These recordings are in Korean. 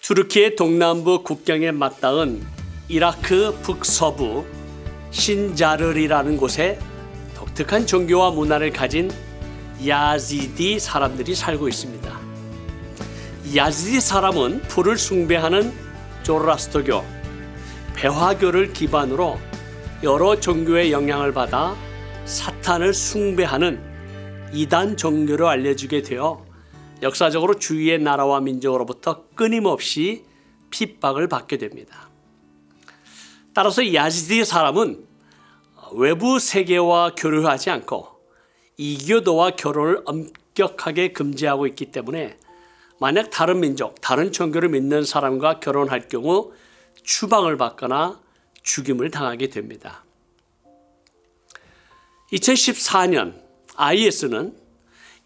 투르키의 동남부 국경에 맞닿은 이라크 북서부 신자르리라는 곳에 독특한 종교와 문화를 가진 야지디 사람들이 살고 있습니다. 야지디 사람은 불을 숭배하는 조로아스터교, 배화교를 기반으로 여러 종교의 영향을 받아 사탄을 숭배하는 이단 종교로 알려지게 되어 역사적으로 주위의 나라와 민족으로부터 끊임없이 핍박을 받게 됩니다. 따라서 야지디 사람은 외부 세계와 교류하지 않고 이교도와 결혼을 엄격하게 금지하고 있기 때문에 만약 다른 민족, 다른 종교를 믿는 사람과 결혼할 경우 추방을 받거나 죽임을 당하게 됩니다. 2014년 IS는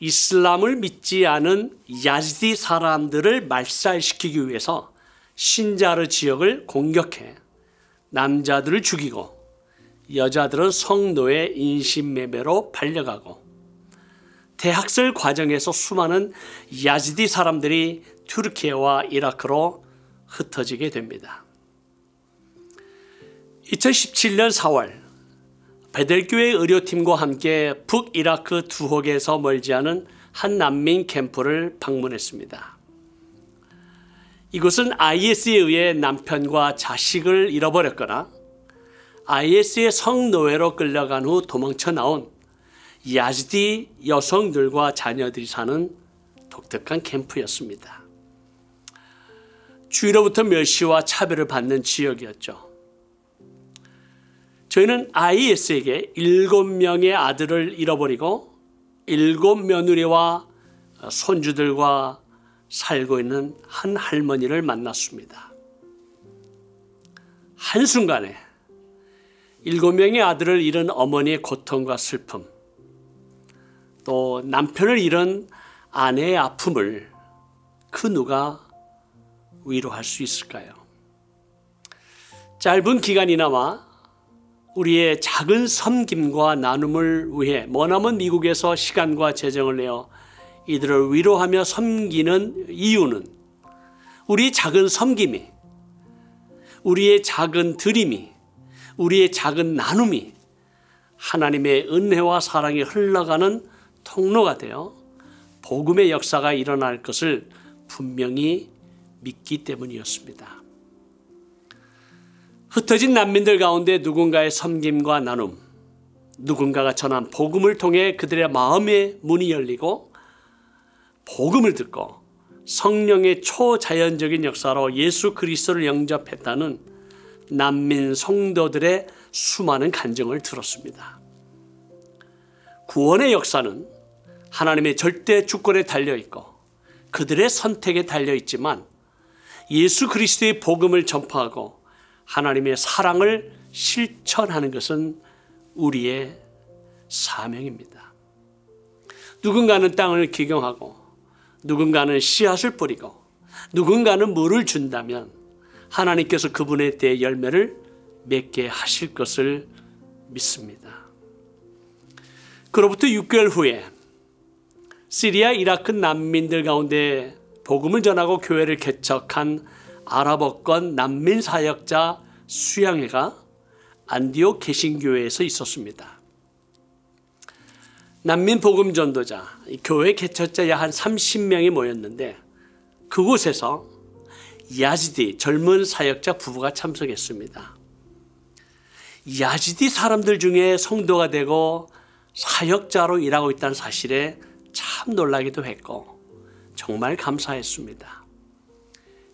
이슬람을 믿지 않은 야지디 사람들을 말살시키기 위해서 신자르 지역을 공격해 남자들을 죽이고 여자들은 성노예 인신매매로 팔려가고 대학살 과정에서 수많은 야지디 사람들이 튀르키예와 이라크로 흩어지게 됩니다. 2017년 4월 베델교회 의료팀과 함께 북이라크 두혹에서 멀지 않은 한 난민 캠프를 방문했습니다. 이곳은 IS에 의해 남편과 자식을 잃어버렸거나 IS의 성노예로 끌려간 후 도망쳐 나온 야지디 여성들과 자녀들이 사는 독특한 캠프였습니다. 주위로부터 멸시와 차별을 받는 지역이었죠. 저희는 IS에게 7명의 아들을 잃어버리고 7 며느리와 손주들과 살고 있는 한 할머니를 만났습니다. 한순간에 7명의 아들을 잃은 어머니의 고통과 슬픔, 또 남편을 잃은 아내의 아픔을 그 누가 위로할 수 있을까요? 짧은 기간이나마 우리의 작은 섬김과 나눔을 위해 머나먼 미국에서 시간과 재정을 내어 이들을 위로하며 섬기는 이유는 우리의 작은 섬김이, 우리의 작은 드림이, 우리의 작은 나눔이 하나님의 은혜와 사랑이 흘러가는 통로가 되어 복음의 역사가 일어날 것을 분명히 믿기 때문이었습니다. 흩어진 난민들 가운데 누군가의 섬김과 나눔, 누군가가 전한 복음을 통해 그들의 마음의 문이 열리고 복음을 듣고 성령의 초자연적인 역사로 예수 그리스도를 영접했다는 난민 성도들의 수많은 간증을 들었습니다. 구원의 역사는 하나님의 절대 주권에 달려있고 그들의 선택에 달려있지만 예수 그리스도의 복음을 전파하고 하나님의 사랑을 실천하는 것은 우리의 사명입니다. 누군가는 땅을 기경하고 누군가는 씨앗을 뿌리고 누군가는 물을 준다면 하나님께서 그분에 대해 열매를 맺게 하실 것을 믿습니다. 그로부터 6개월 후에 시리아 이라크 난민들 가운데 복음을 전하고 교회를 개척한 아랍어권 난민 사역자 수양회가 안디옥 개신교회에서 있었습니다. 난민 복음 전도자, 교회 개척자 약 한 30명이 모였는데 그곳에서 야지디 젊은 사역자 부부가 참석했습니다. 야지디 사람들 중에 성도가 되고 사역자로 일하고 있다는 사실에 참 놀라기도 했고 정말 감사했습니다.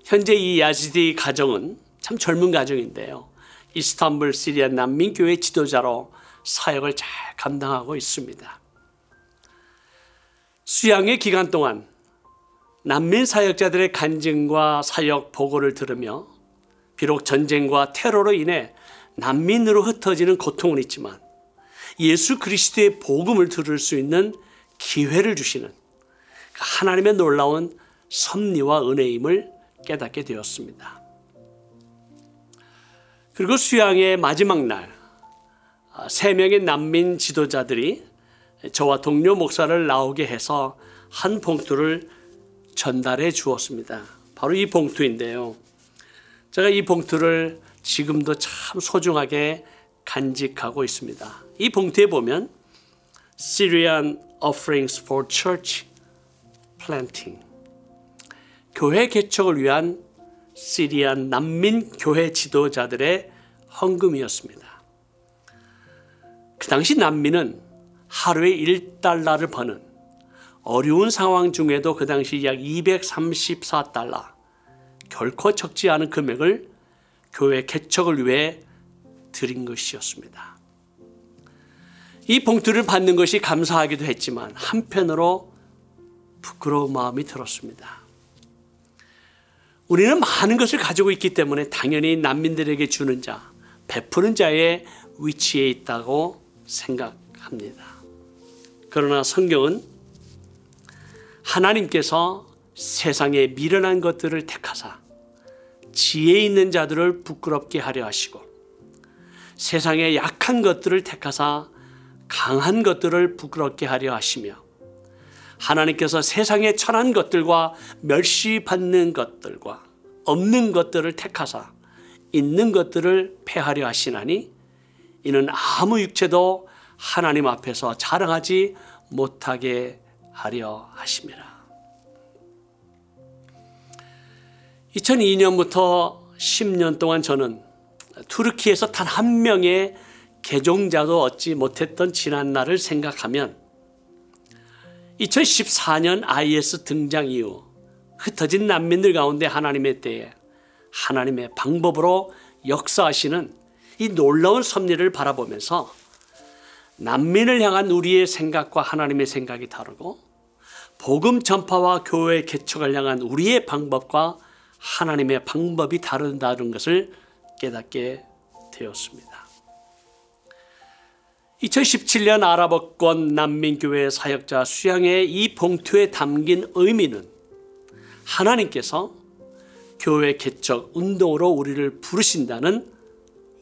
현재 이 야지디 가정은 참 젊은 가정인데요. 이스탄불 시리아 난민교회 지도자로 사역을 잘 감당하고 있습니다. 수양의 기간 동안 난민 사역자들의 간증과 사역 보고를 들으며 비록 전쟁과 테러로 인해 난민으로 흩어지는 고통은 있지만 예수 그리스도의 복음을 들을 수 있는 기회를 주시는 하나님의 놀라운 섭리와 은혜임을 깨닫게 되었습니다. 그리고 수양의 마지막 날 3명의 난민 지도자들이 저와 동료 목사를 나오게 해서 한 봉투를 전달해 주었습니다. 바로 이 봉투인데요. 제가 이 봉투를 지금도 참 소중하게 간직하고 있습니다. 이 봉투에 보면 Syrian Offerings for Church Planting, 교회 개척을 위한 시리안 난민 교회 지도자들의 헌금이었습니다. 그 당시 난민은 하루에 1달러를 버는 어려운 상황 중에도 그 당시 약 234달러, 결코 적지 않은 금액을 교회 개척을 위해 드린 것이었습니다. 이 봉투를 받는 것이 감사하기도 했지만 한편으로 부끄러운 마음이 들었습니다. 우리는 많은 것을 가지고 있기 때문에 당연히 난민들에게 주는 자, 베푸는 자의 위치에 있다고 생각합니다. 그러나 성경은 하나님께서 세상에 미련한 것들을 택하사 지혜 있는 자들을 부끄럽게 하려 하시고 세상에 약한 것들을 택하사 강한 것들을 부끄럽게 하려 하시며 하나님께서 세상에 천한 것들과 멸시받는 것들과 없는 것들을 택하사 있는 것들을 폐하려 하시나니 이는 아무 육체도 하나님 앞에서 자랑하지 못하게 하려 하심이라. 2002년부터 10년 동안 저는 투르키에서 단 한 명의 개종자도 얻지 못했던 지난날을 생각하면 2014년 IS 등장 이후 흩어진 난민들 가운데 하나님의 때에 하나님의 방법으로 역사하시는 이 놀라운 섭리를 바라보면서 난민을 향한 우리의 생각과 하나님의 생각이 다르고 복음 전파와 교회 개척을 향한 우리의 방법과 하나님의 방법이 다르다는 것을 깨닫게 되었습니다. 2017년 아랍어권 난민교회 사역자 수양의 이 봉투에 담긴 의미는 하나님께서 교회 개척 운동으로 우리를 부르신다는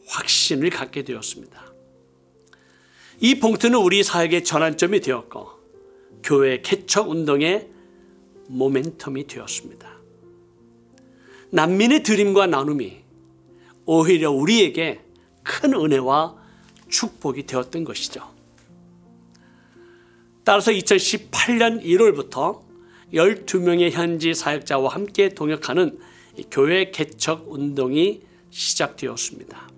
확신을 갖게 되었습니다. 이 봉투는 우리 사역의 전환점이 되었고 교회 개척 운동의 모멘텀이 되었습니다. 난민의 드림과 나눔이 오히려 우리에게 큰 은혜와 축복이 되었던 것이죠. 따라서 2018년 1월부터 12명의 현지 사역자와 함께 동역하는 교회 개척 운동이 시작되었습니다.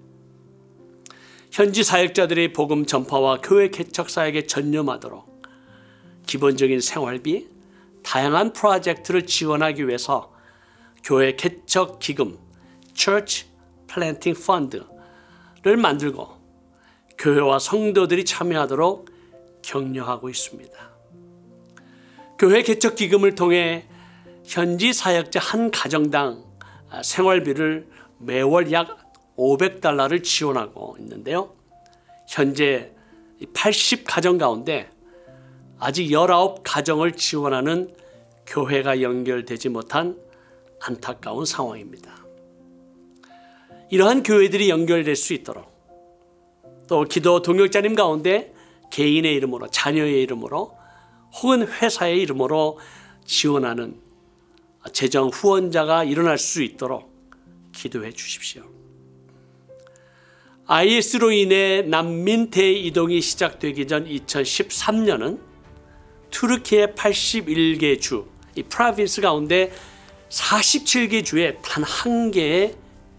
현지 사역자들의 복음 전파와 교회 개척 사역에 전념하도록 기본적인 생활비, 다양한 프로젝트를 지원하기 위해서 교회 개척 기금 Church Planting Fund를 만들고 교회와 성도들이 참여하도록 격려하고 있습니다. 교회 개척 기금을 통해 현지 사역자 한 가정당 생활비를 매월 약 500달러를 지원하고 있는데요. 현재 80가정 가운데 아직 19가정을 지원하는 교회가 연결되지 못한 안타까운 상황입니다. 이러한 교회들이 연결될 수 있도록 또 기도 동역자님 가운데 개인의 이름으로, 자녀의 이름으로 혹은 회사의 이름으로 지원하는 재정 후원자가 일어날 수 있도록 기도해 주십시오. IS로 인해 난민 대이동이 시작되기 전 2013년은 투르키의 81개 주, 이 프로빈스 가운데 47개 주에 단 한 개의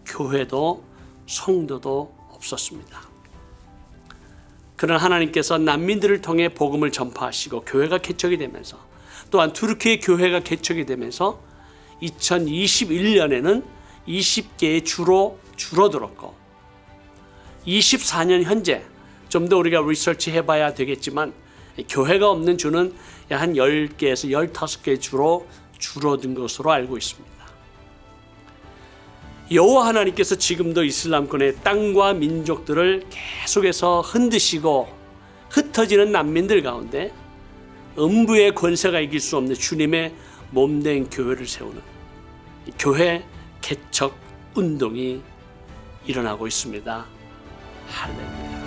교회도 성도도 없었습니다. 그러나 하나님께서 난민들을 통해 복음을 전파하시고 교회가 개척이 되면서 또한 투르키의 교회가 개척이 되면서 2021년에는 20개의 주로 줄어들었고 24년 현재 좀 더 우리가 리서치 해봐야 되겠지만 교회가 없는 주는 약 한 10개에서 15개 주로 줄어든 것으로 알고 있습니다. 여호와 하나님께서 지금도 이슬람권의 땅과 민족들을 계속해서 흔드시고 흩어지는 난민들 가운데 음부의 권세가 이길 수 없는 주님의 몸된 교회를 세우는 교회 개척 운동이 일어나고 있습니다. 할렐루야.